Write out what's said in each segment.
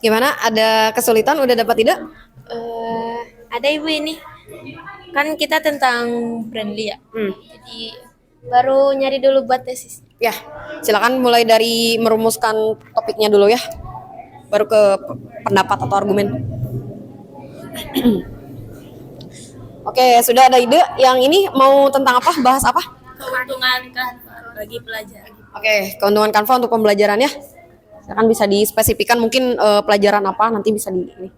Gimana? Ada kesulitan? Udah dapat ide? Ada ibu ini kan kita tentang friendly ya. Hmm. Jadi baru nyari dulu buat tesis. Ya, silakan mulai dari merumuskan topiknya dulu ya. Baru ke pendapat atau argumen. Oke, sudah ada ide. Yang ini mau tentang apa? Bahas apa? Keuntungan kan bagi pelajar. Oke, keuntungan Canva untuk pembelajaran ya. Silakan bisa dispesifikan mungkin pelajaran apa nanti bisa di ini.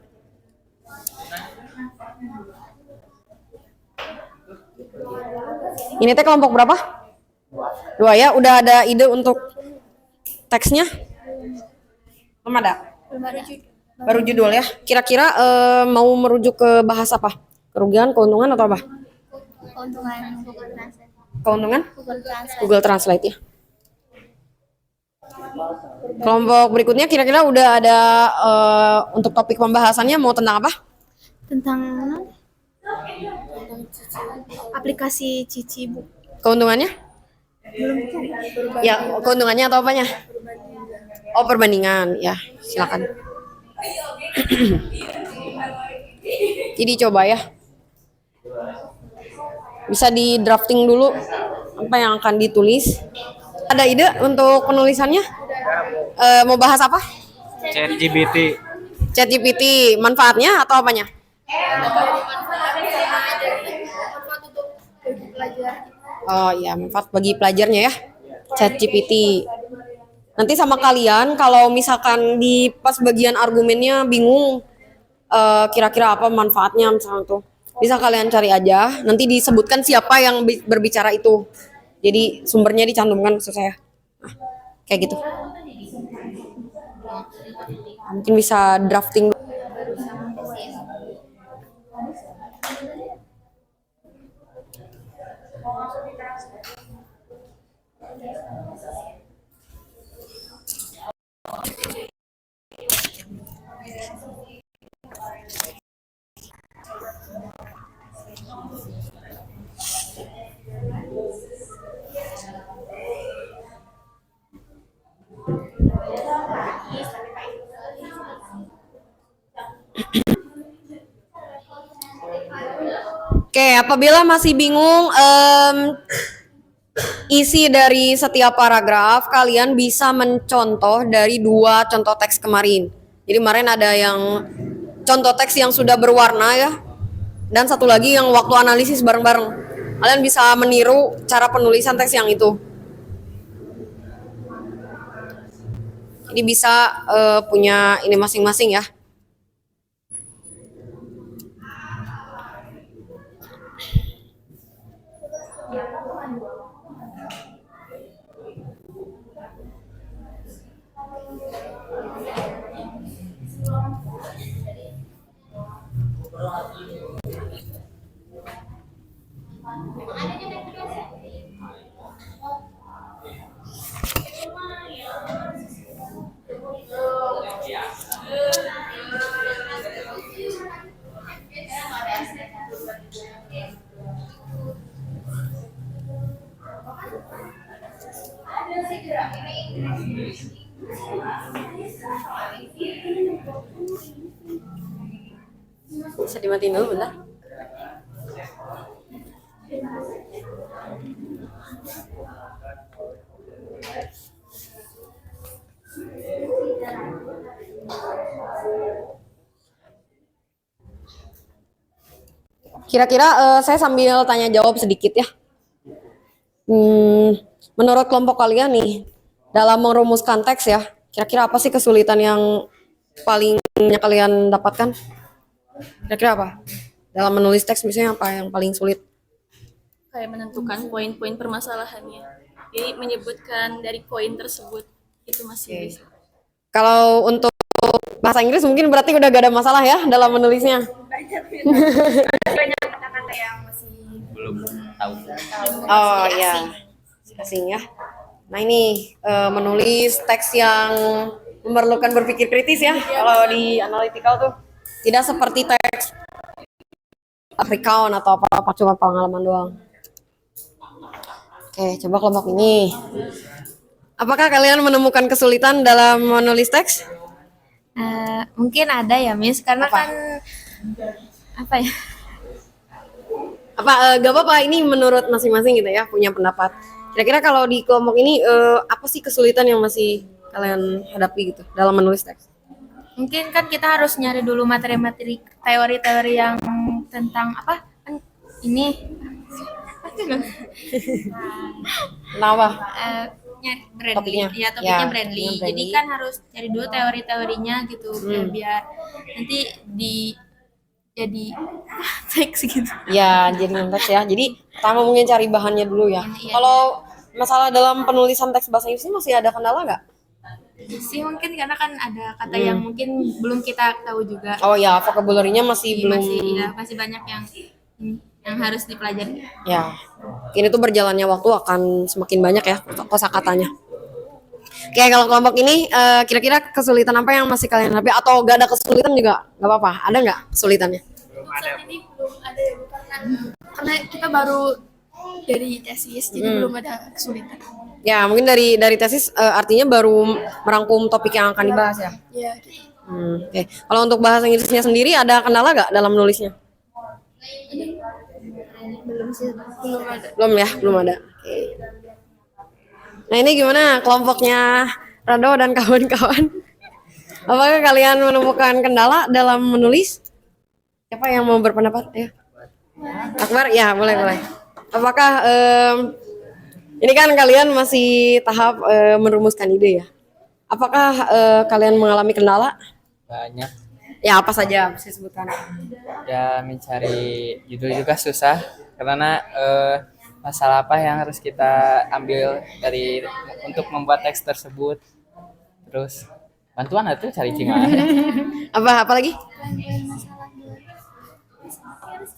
Ini teh kelompok berapa? 2 ya. Udah ada ide untuk teksnya? Belum ada. Baru judul ya. Kira-kira mau merujuk ke bahas apa? Kerugian, keuntungan atau apa? Keuntungan Google Translate. Keuntungan? Google Translate. Google Translate ya. Kelompok berikutnya kira-kira udah ada untuk topik pembahasannya mau tentang apa? Tentang aplikasi Cici Bu. Keuntungannya? Ya, keuntungannya atau apanya? Oh, perbandingan. Ya, silakan. Jadi coba ya. Bisa di drafting dulu apa yang akan ditulis. Ada ide untuk penulisannya? Mau bahas apa? ChatGPT. ChatGPT, manfaatnya atau apanya? Oh iya, manfaat bagi pelajarnya ya. ChatGPT. Nanti sama kalian kalau misalkan di pas bagian argumennya bingung kira-kira apa manfaatnya misalnya tuh. Bisa kalian cari aja, nanti disebutkan siapa yang berbicara itu. Jadi sumbernya dicantumkan maksud saya. Nah, kayak gitu. Mungkin bisa drafting. Oke, apabila masih bingung isi dari setiap paragraf, kalian bisa mencontoh dari 2 contoh teks kemarin. Jadi kemarin ada yang contoh teks yang sudah berwarna ya, dan satu lagi yang waktu analisis bareng-bareng. Kalian bisa meniru cara penulisan teks yang itu. Jadi bisa punya ini masing-masing ya. Bisa dimatiin dulu bentar. Kira-kira saya sambil tanya jawab sedikit ya. Menurut kelompok kalian nih, dalam merumuskan teks ya, kira-kira apa sih kesulitan yang paling banyak kalian dapatkan? Kira-kira apa? Dalam menulis teks misalnya apa yang paling sulit? Kayak menentukan poin-poin permasalahannya. Jadi menyebutkan dari poin tersebut itu masih bisa. Kalau untuk bahasa Inggris mungkin berarti udah gak ada masalah ya dalam menulisnya. Banyak kata-kata yang masih Belum tahu. Oh iya, asing ya. Nah ini menulis teks yang memerlukan berpikir kritis ya. Kalau di analytical tuh tidak seperti teks recount atau apa-apa cuma pengalaman doang. Oke, coba kelompok ini. Apakah kalian menemukan kesulitan dalam menulis teks? Mungkin ada ya Miss, karena Apa? kan apa ya? Gak apa-apa, ini menurut masing-masing gitu ya, punya pendapat. Kira-kira kalau di kelompok ini apa sih kesulitan yang masih kalian hadapi gitu dalam menulis teks? Mungkin kan kita harus nyari dulu materi-materi teori-teori yang tentang apa? Kan ini Kenapa? nyari brandly. Topiknya? Ya, topiknya Ya, brandly. topiknya Jadi brandly. kan harus cari dulu teori-teorinya gitu biar nanti jadi teks gitu. Ya, jadi teks ya. Jadi pertama mungkin cari bahannya dulu ya. Iya, Kalau masalah dalam penulisan teks bahasa Inggris ini masih ada kendala nggak? Sih mungkin karena kan ada kata yang mungkin belum kita tahu juga. Oh ya, vocabulary-nya masih belum. Masih banyak yang harus dipelajari. Ya, ini tuh berjalannya waktu akan semakin banyak ya kosakatanya. Oke, kalau kelompok ini kira-kira kesulitan apa yang masih kalian hadapi atau gak ada kesulitan juga nggak apa-apa? Ada nggak kesulitannya? Saat ini belum ada ya Bu, karena kita baru dari tesis, jadi belum ada kesulitan. Ya, mungkin dari tesis artinya baru merangkum topik yang akan dibahas ya. Ya, gitu. Oke. Kalau untuk bahasa Inggrisnya sendiri ada kendala nggak dalam nulisnya? Belum ada. Belum ya, belum ada. Oke. Nah ini gimana kelompoknya Rado dan kawan-kawan? Apakah kalian menemukan kendala dalam menulis? Siapa yang mau berpendapat? Ya. Akbar, ya boleh. Apakah ini kan kalian masih tahap merumuskan ide ya? Apakah kalian mengalami kendala? Banyak. Ya apa saja bisa sebutkan? Ya mencari judul juga susah karena masalah apa yang harus kita ambil dari untuk membuat teks tersebut. Terus bantuan itu cari cinga. Apa lagi?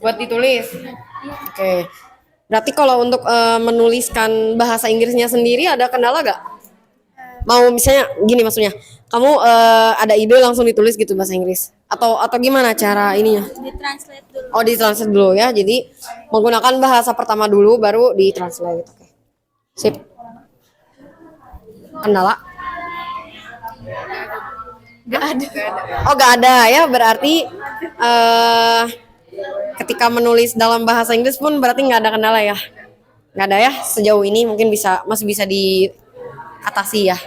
Buat ditulis. Oke. Berarti kalau untuk menuliskan bahasa Inggrisnya sendiri ada kendala gak? Mau misalnya gini maksudnya, kamu ada ide langsung ditulis gitu bahasa Inggris? Atau gimana cara ininya? Ditranslate dulu. Oh, ditranslate dulu ya. Jadi menggunakan bahasa pertama dulu baru ditranslate. Oke. Sip. Kendala? Gak ada. Oh, gak ada ya. Berarti ketika menulis dalam bahasa Inggris pun berarti nggak ada kendala ya? Nggak ada ya? Sejauh ini mungkin masih bisa diatasi ya.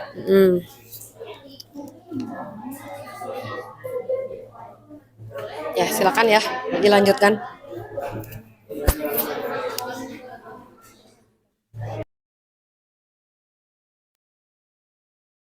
Ya, silakan ya, dilanjutkan.